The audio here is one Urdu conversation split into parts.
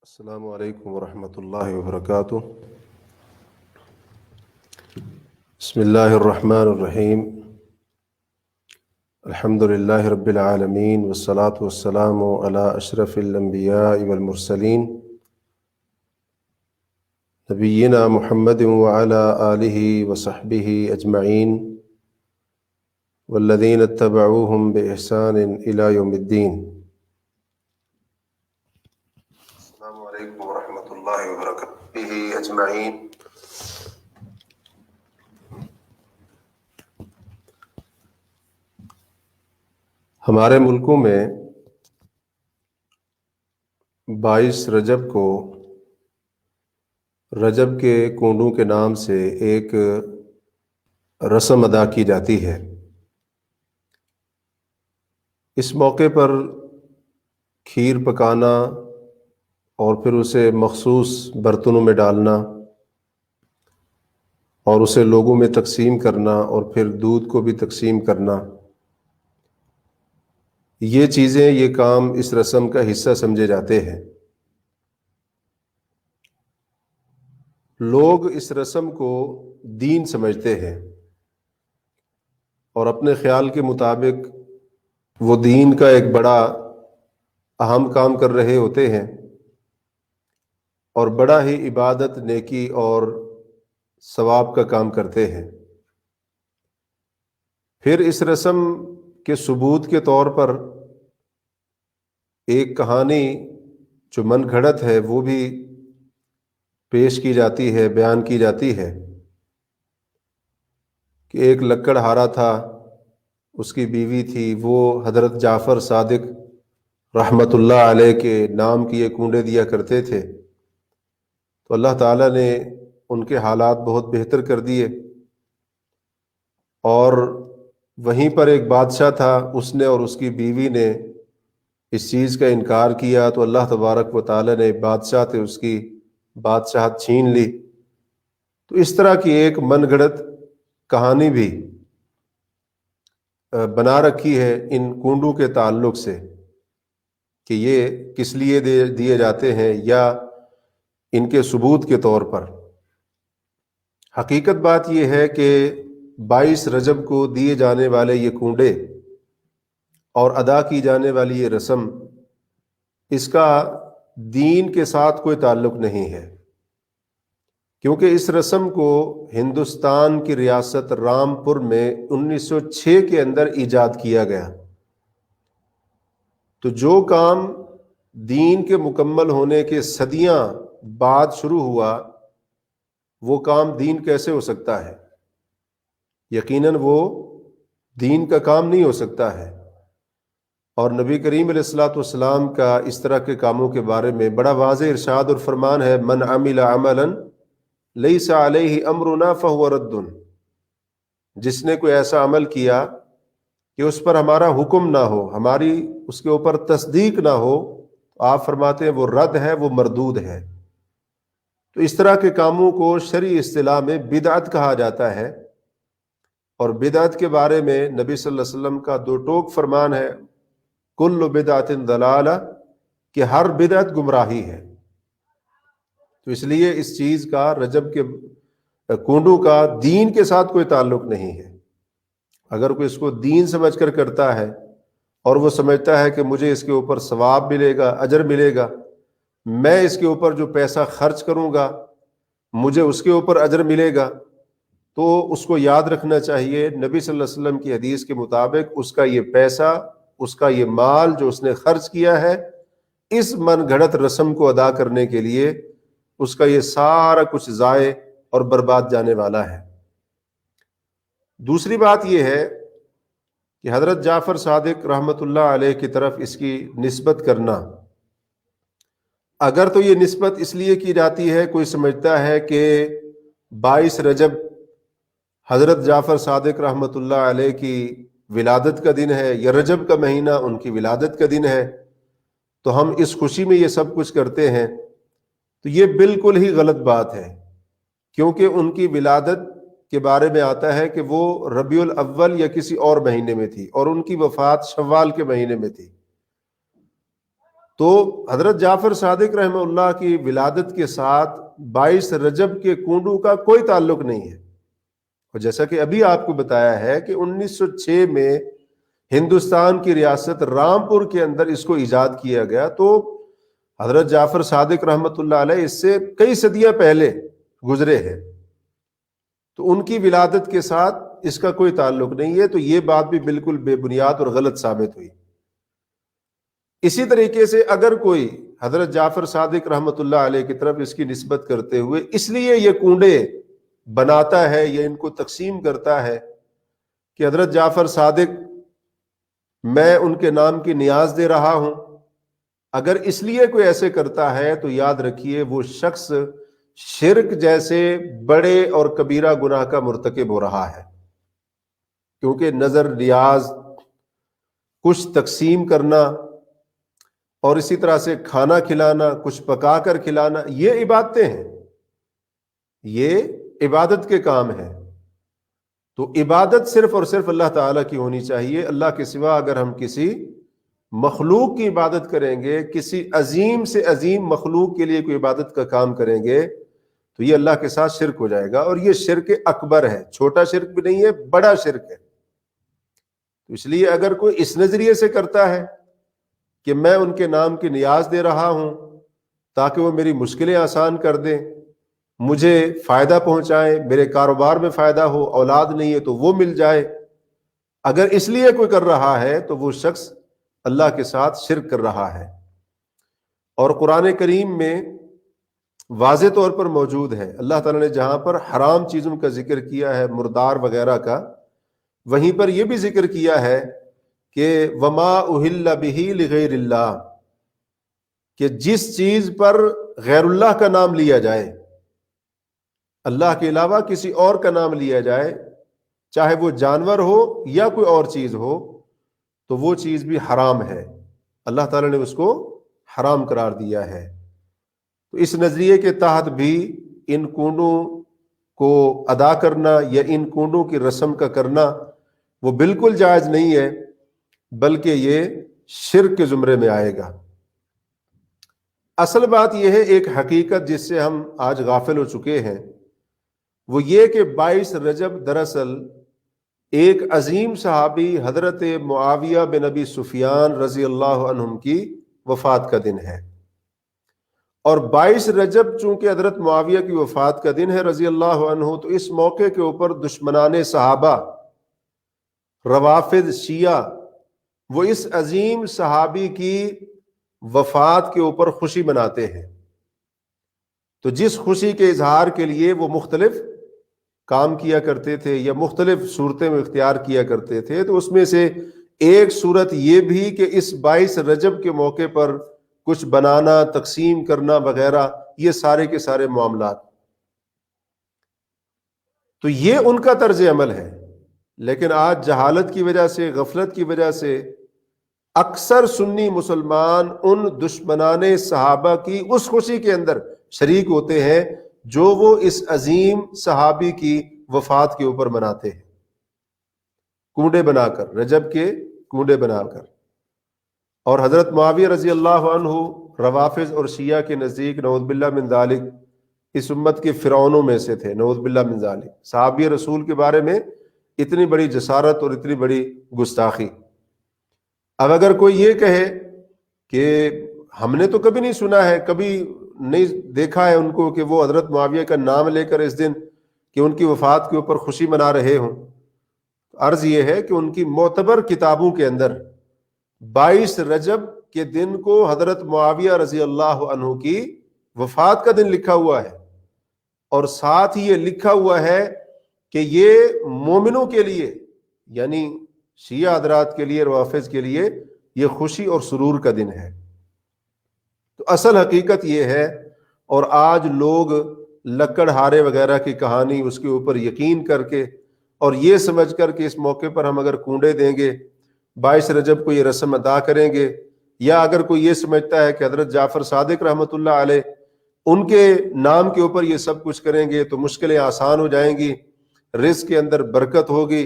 السلام علیکم ورحمۃ اللہ وبرکاتہ۔ بسم اللہ الرحمن الرحیم۔ الحمد للہ رب العالمین والصلاة والسلام علی اشرف الانبیاء والمرسلین نبینا محمد وعلی آلہ وصحبہ اجمعین والذین اتبعوہم بإحسان الی یوم الدین۔ السلام علیکم ورحمۃ اللہ وبرکاتہ اجمعین۔ ہمارے ملکوں میں 22 رجب کو رجب کے کونڈوں کے نام سے ایک رسم ادا کی جاتی ہے۔ اس موقع پر کھیر پکانا اور پھر اسے مخصوص برتنوں میں ڈالنا اور اسے لوگوں میں تقسیم کرنا اور پھر دودھ کو بھی تقسیم کرنا، یہ چیزیں، یہ کام اس رسم کا حصہ سمجھے جاتے ہیں۔ لوگ اس رسم کو دین سمجھتے ہیں اور اپنے خیال کے مطابق وہ دین کا ایک بڑا اہم کام کر رہے ہوتے ہیں اور بڑا ہی عبادت، نیکی اور ثواب کا کام کرتے ہیں۔ پھر اس رسم کے ثبوت کے طور پر ایک کہانی جو من گھڑت ہے وہ بھی پیش کی جاتی ہے، بیان کی جاتی ہے کہ ایک لکڑہارا تھا، اس کی بیوی تھی، وہ حضرت جعفر صادق رحمۃ اللہ علیہ کے نام کی یہ کنڈے دیا کرتے تھے، تو اللہ تعالیٰ نے ان کے حالات بہت بہتر کر دیے۔ اور وہیں پر ایک بادشاہ تھا، اس نے اور اس کی بیوی نے اس چیز کا انکار کیا، تو اللہ تبارک و تعالیٰ نے بادشاہ سے اس کی بادشاہت چھین لی۔ تو اس طرح کی ایک من گھڑت کہانی بھی بنا رکھی ہے ان کنڈوں کے تعلق سے کہ یہ کس لیے دیے جاتے ہیں یا ان کے ثبوت کے طور پر۔ حقیقت بات یہ ہے کہ 22 رجب کو دیے جانے والے یہ کنڈے اور ادا کی جانے والی یہ رسم، اس کا دین کے ساتھ کوئی تعلق نہیں ہے، کیونکہ اس رسم کو ہندوستان کی ریاست رامپور میں 1906 کے اندر ایجاد کیا گیا۔ تو جو کام دین کے مکمل ہونے کے صدیاں بعد شروع ہوا، وہ کام دین کیسے ہو سکتا ہے؟ یقیناً وہ دین کا کام نہیں ہو سکتا ہے۔ اور نبی کریم علیہ الصلوۃ والسلام کا اس طرح کے کاموں کے بارے میں بڑا واضح ارشاد اور فرمان ہے، من عمل عملا لیس علیہ امرنا فہو رد۔ جس نے کوئی ایسا عمل کیا کہ اس پر ہمارا حکم نہ ہو، ہماری اس کے اوپر تصدیق نہ ہو، آپ فرماتے ہیں وہ رد ہے، وہ مردود ہے۔ تو اس طرح کے کاموں کو شرعی اصطلاح میں بدعت کہا جاتا ہے، اور بدعت کے بارے میں نبی صلی اللہ علیہ وسلم کا 2 ٹوک فرمان ہے، کل بدعت ضلالہ، کہ ہر بدعت گمراہی ہے۔ تو اس لیے اس چیز کا، رجب کے کنڈوں کا دین کے ساتھ کوئی تعلق نہیں ہے۔ اگر کوئی اس کو دین سمجھ کر کرتا ہے اور وہ سمجھتا ہے کہ مجھے اس کے اوپر ثواب ملے گا، اجر ملے گا، میں اس کے اوپر جو پیسہ خرچ کروں گا مجھے اس کے اوپر اجر ملے گا، تو اس کو یاد رکھنا چاہیے نبی صلی اللہ علیہ وسلم کی حدیث کے مطابق اس کا یہ پیسہ، اس کا یہ مال جو اس نے خرچ کیا ہے اس من گھڑت رسم کو ادا کرنے کے لیے، اس کا یہ سارا کچھ ضائع اور برباد جانے والا ہے۔ دوسری بات یہ ہے کہ حضرت جعفر صادق رحمۃ اللہ علیہ کی طرف اس کی نسبت کرنا، اگر تو یہ نسبت اس لیے کی جاتی ہے، کوئی سمجھتا ہے کہ 22 رجب حضرت جعفر صادق رحمۃ اللہ علیہ کی ولادت کا دن ہے، یا رجب کا مہینہ ان کی ولادت کا دن ہے، تو ہم اس خوشی میں یہ سب کچھ کرتے ہیں، تو یہ بالکل ہی غلط بات ہے، کیونکہ ان کی ولادت کے بارے میں آتا ہے کہ وہ ربیع الاول یا کسی اور مہینے میں تھی، اور ان کی وفات شوال کے مہینے میں تھی۔ تو حضرت جعفر صادق رحمہ اللہ کی ولادت کے ساتھ 22 رجب کے کنڈوں کا کوئی تعلق نہیں ہے. اور جیسا کہ ابھی آپ کو بتایا ہے کہ 1906 میں ہندوستان کی ریاست رامپور کے اندر اس کو ایجاد کیا گیا. تو حضرت جعفر صادق رحمۃ اللہ علیہ اس سے کئی صدیاں پہلے گزرے ہیں، تو ان کی ولادت کے ساتھ اس کا کوئی تعلق نہیں ہے. تو یہ بات بھی بالکل بے بنیاد اور غلط ثابت ہوئی. اسی طریقے سے اگر کوئی حضرت جعفر صادق رحمۃ اللہ علیہ کی طرف اس کی نسبت کرتے ہوئے اس لیے یہ کنڈے بناتا ہے یا ان کو تقسیم کرتا ہے کہ حضرت جعفر صادق میں ان کے نام کی نیاز دے رہا ہوں، اگر اس لیے کوئی ایسے کرتا ہے تو یاد رکھیے وہ شخص شرک جیسے بڑے اور کبیرہ گناہ کا مرتکب ہو رہا ہے. کیونکہ نظر نیاز، کچھ تقسیم کرنا اور اسی طرح سے کھانا کھلانا، کچھ پکا کر کھلانا، یہ عبادتیں ہیں، یہ عبادت کے کام ہیں. تو عبادت صرف اور صرف اللہ تعالیٰ کی ہونی چاہیے. اللہ کے سوا اگر ہم کسی مخلوق کی عبادت کریں گے، کسی عظیم سے عظیم مخلوق کے لیے کوئی عبادت کا کام کریں گے، تو یہ اللہ کے ساتھ شرک ہو جائے گا. اور یہ شرک اکبر ہے، چھوٹا شرک بھی نہیں ہے، بڑا شرک ہے. تو اس لیے اگر کوئی اس نظریے سے کرتا ہے کہ میں ان کے نام کی نیاز دے رہا ہوں تاکہ وہ میری مشکلیں آسان کر دیں، مجھے فائدہ پہنچائیں، میرے کاروبار میں فائدہ ہو، اولاد نہیں ہے تو وہ مل جائے، اگر اس لیے کوئی کر رہا ہے تو وہ شخص اللہ کے ساتھ شرک کر رہا ہے. اور قرآن کریم میں واضح طور پر موجود ہے. اللہ تعالیٰ نے جہاں پر حرام چیزوں کا ذکر کیا ہے، مردار وغیرہ کا، وہیں پر یہ بھی ذکر کیا ہے کہ وما اہل بہ لغیر اللہ، کہ جس چیز پر غیر اللہ کا نام لیا جائے، اللہ کے علاوہ کسی اور کا نام لیا جائے، چاہے وہ جانور ہو یا کوئی اور چیز ہو، تو وہ چیز بھی حرام ہے. اللہ تعالیٰ نے اس کو حرام قرار دیا ہے. تو اس نظریے کے تحت بھی ان کنڈوں کو ادا کرنا یا ان کنڈوں کی رسم کا کرنا وہ بالکل جائز نہیں ہے، بلکہ یہ شرک کے زمرے میں آئے گا. اصل بات یہ ہے، ایک حقیقت جس سے ہم آج غافل ہو چکے ہیں، وہ یہ کہ 22 رجب دراصل ایک عظیم صحابی حضرت معاویہ بن ابی سفیان رضی اللہ عنہم کی وفات کا دن ہے. اور 22 رجب چونکہ حضرت معاویہ کی وفات کا دن ہے رضی اللہ عنہ، تو اس موقع کے اوپر دشمنان صحابہ، روافض، شیعہ، وہ اس عظیم صحابی کی وفات کے اوپر خوشی مناتے ہیں. تو جس خوشی کے اظہار کے لیے وہ مختلف کام کیا کرتے تھے یا مختلف صورتیں میں اختیار کیا کرتے تھے، تو اس میں سے ایک صورت یہ بھی کہ اس 22 رجب کے موقع پر کچھ بنانا، تقسیم کرنا وغیرہ، یہ سارے کے سارے معاملات، تو یہ ان کا طرز عمل ہے. لیکن آج جہالت کی وجہ سے، غفلت کی وجہ سے اکثر سنی مسلمان ان دشمنان صحابہ کی اس خوشی کے اندر شریک ہوتے ہیں جو وہ اس عظیم صحابی کی وفات کے اوپر مناتے ہیں، کنڈے بنا کر، رجب کے کنڈے بنا کر. اور حضرت معاویہ رضی اللہ عنہ روافض اور شیعہ کے نزدیک نعوذ باللہ من ذالک اس امت کے فرعونوں میں سے تھے، نعوذ باللہ من ذالک. صحابی رسول کے بارے میں اتنی بڑی جسارت اور اتنی بڑی گستاخی. اب اگر کوئی یہ کہے کہ ہم نے تو کبھی نہیں سنا ہے، کبھی نہیں دیکھا ہے ان کو کہ وہ حضرت معاویہ کا نام لے کر اس دن کہ ان کی وفات کے اوپر خوشی منا رہے ہوں، عرض یہ ہے کہ ان کی معتبر کتابوں کے اندر 22 رجب کے دن کو حضرت معاویہ رضی اللہ عنہ کی وفات کا دن لکھا ہوا ہے، اور ساتھ ہی یہ لکھا ہوا ہے کہ یہ مومنوں کے لیے، یعنی شیعہ حضرات کے لیے، روافض کے لیے یہ خوشی اور سرور کا دن ہے. تو اصل حقیقت یہ ہے. اور آج لوگ لکڑ ہارے وغیرہ کی کہانی، اس کے اوپر یقین کر کے اور یہ سمجھ کر کہ اس موقع پر ہم اگر کنڈے دیں گے، 22 رجب کو یہ رسم ادا کریں گے، یا اگر کوئی یہ سمجھتا ہے کہ حضرت جعفر صادق رحمۃ اللہ علیہ ان کے نام کے اوپر یہ سب کچھ کریں گے تو مشکلیں آسان ہو جائیں گی، رزق کے اندر برکت ہوگی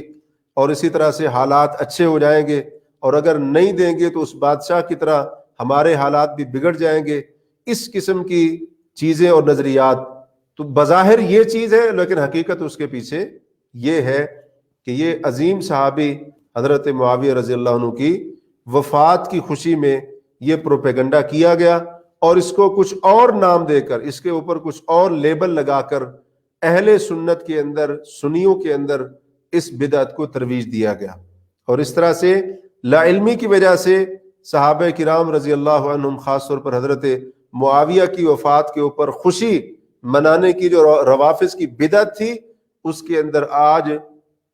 اور اسی طرح سے حالات اچھے ہو جائیں گے، اور اگر نہیں دیں گے تو اس بادشاہ کی طرح ہمارے حالات بھی بگڑ جائیں گے، اس قسم کی چیزیں اور نظریات. تو بظاہر یہ چیز ہے، لیکن حقیقت اس کے پیچھے یہ ہے کہ یہ عظیم صحابی حضرت معاویہ رضی اللہ عنہ کی وفات کی خوشی میں یہ پروپیگنڈا کیا گیا، اور اس کو کچھ اور نام دے کر، اس کے اوپر کچھ اور لیبل لگا کر اہل سنت کے اندر، سنیوں کے اندر اس بدعت کو ترویج دیا گیا. اور اس طرح سے لا علمی کی وجہ سے صحابہ کرام رضی اللہ عنہم، خاص طور پر حضرت معاویہ کی وفات کے اوپر خوشی منانے کی جو روافض کی بدعت تھی، اس کے اندر آج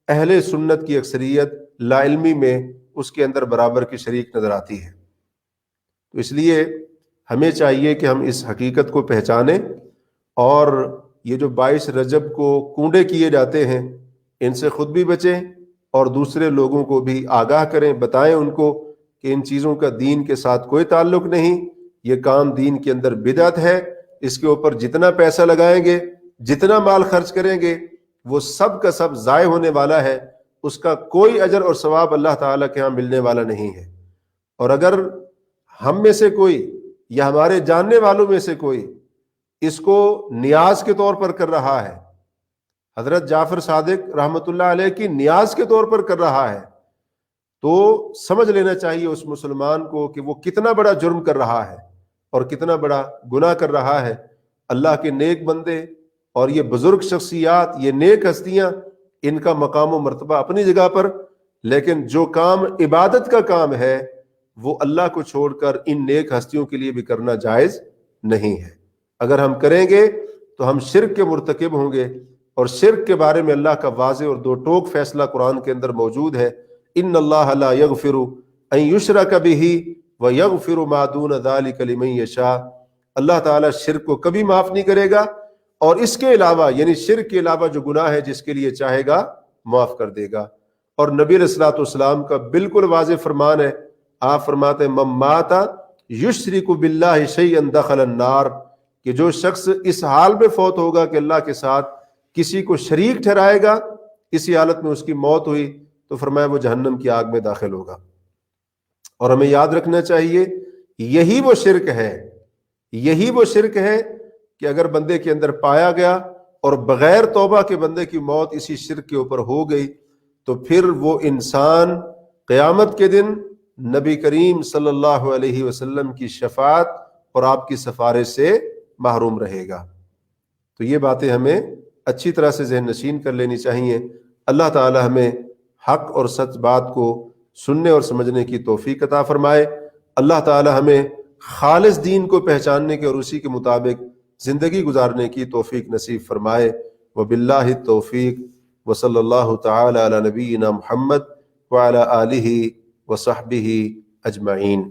اہل سنت کی اکثریت لا علمی میں اس کے اندر برابر کی شریک نظر آتی ہے. تو اس لیے ہمیں چاہیے کہ ہم اس حقیقت کو پہچانیں، اور یہ جو 22 رجب کو کنڈے کیے جاتے ہیں ان سے خود بھی بچیں، اور دوسرے لوگوں کو بھی آگاہ کریں، بتائیں ان کو کہ ان چیزوں کا دین کے ساتھ کوئی تعلق نہیں، یہ کام دین کے اندر بدعت ہے، اس کے اوپر جتنا پیسہ لگائیں گے، جتنا مال خرچ کریں گے، وہ سب کا سب ضائع ہونے والا ہے، اس کا کوئی اجر اور ثواب اللہ تعالیٰ کے ہاں ملنے والا نہیں ہے. اور اگر ہم میں سے کوئی یا ہمارے جاننے والوں میں سے کوئی اس کو نیاز کے طور پر کر رہا ہے، حضرت جعفر صادق رحمۃ اللہ علیہ کی نیاز کے طور پر کر رہا ہے، تو سمجھ لینا چاہیے اس مسلمان کو کہ وہ کتنا بڑا جرم کر رہا ہے اور کتنا بڑا گناہ کر رہا ہے. اللہ کے نیک بندے اور یہ بزرگ شخصیات، یہ نیک ہستیاں، ان کا مقام و مرتبہ اپنی جگہ پر، لیکن جو کام عبادت کا کام ہے وہ اللہ کو چھوڑ کر ان نیک ہستیوں کے لیے بھی کرنا جائز نہیں ہے. اگر ہم کریں گے تو ہم شرک کے مرتکب ہوں گے، اور شرک کے بارے میں اللہ کا واضح اور دو ٹوک فیصلہ قرآن کے اندر موجود ہے. ان اللہ لا یغفر ان یشرک بہ ویغفر ما دون ذلک لمن یشاء. اللہ تعالیٰ شرک کو کبھی معاف نہیں کرے گا، اور اس کے علاوہ یعنی شرک کے علاوہ جو گناہ ہے جس کے لیے چاہے گا معاف کر دے گا. اور نبی علیہ الصلوۃ والسلام کا بالکل واضح فرمان ہے، آپ فرماتے ہیں من مات یشرک باللہ شیئا دخل النار، کہ جو شخص اس حال میں فوت ہوگا کہ اللہ کے ساتھ کسی کو شریک ٹھہرائے گا، اسی حالت میں اس کی موت ہوئی، تو فرمایا وہ جہنم کی آگ میں داخل ہوگا. اور ہمیں یاد رکھنا چاہیے یہی وہ شرک ہے کہ اگر بندے کے اندر پایا گیا اور بغیر توبہ کے بندے کی موت اسی شرک کے اوپر ہو گئی، تو پھر وہ انسان قیامت کے دن نبی کریم صلی اللہ علیہ وسلم کی شفاعت اور آپ کی سفارش سے محروم رہے گا. تو یہ باتیں ہمیں اچھی طرح سے ذہن نشین کر لینی چاہیے. اللہ تعالی ہمیں حق اور سچ بات کو سننے اور سمجھنے کی توفیق عطا فرمائے. اللہ تعالی ہمیں خالص دین کو پہچاننے کے اور اسی کے مطابق زندگی گزارنے کی توفیق نصیب فرمائے. وباللہ التوفیق، وصلی اللہ تعالی علی نبینا محمد وعلی آلہ وصحبہ اجمعین.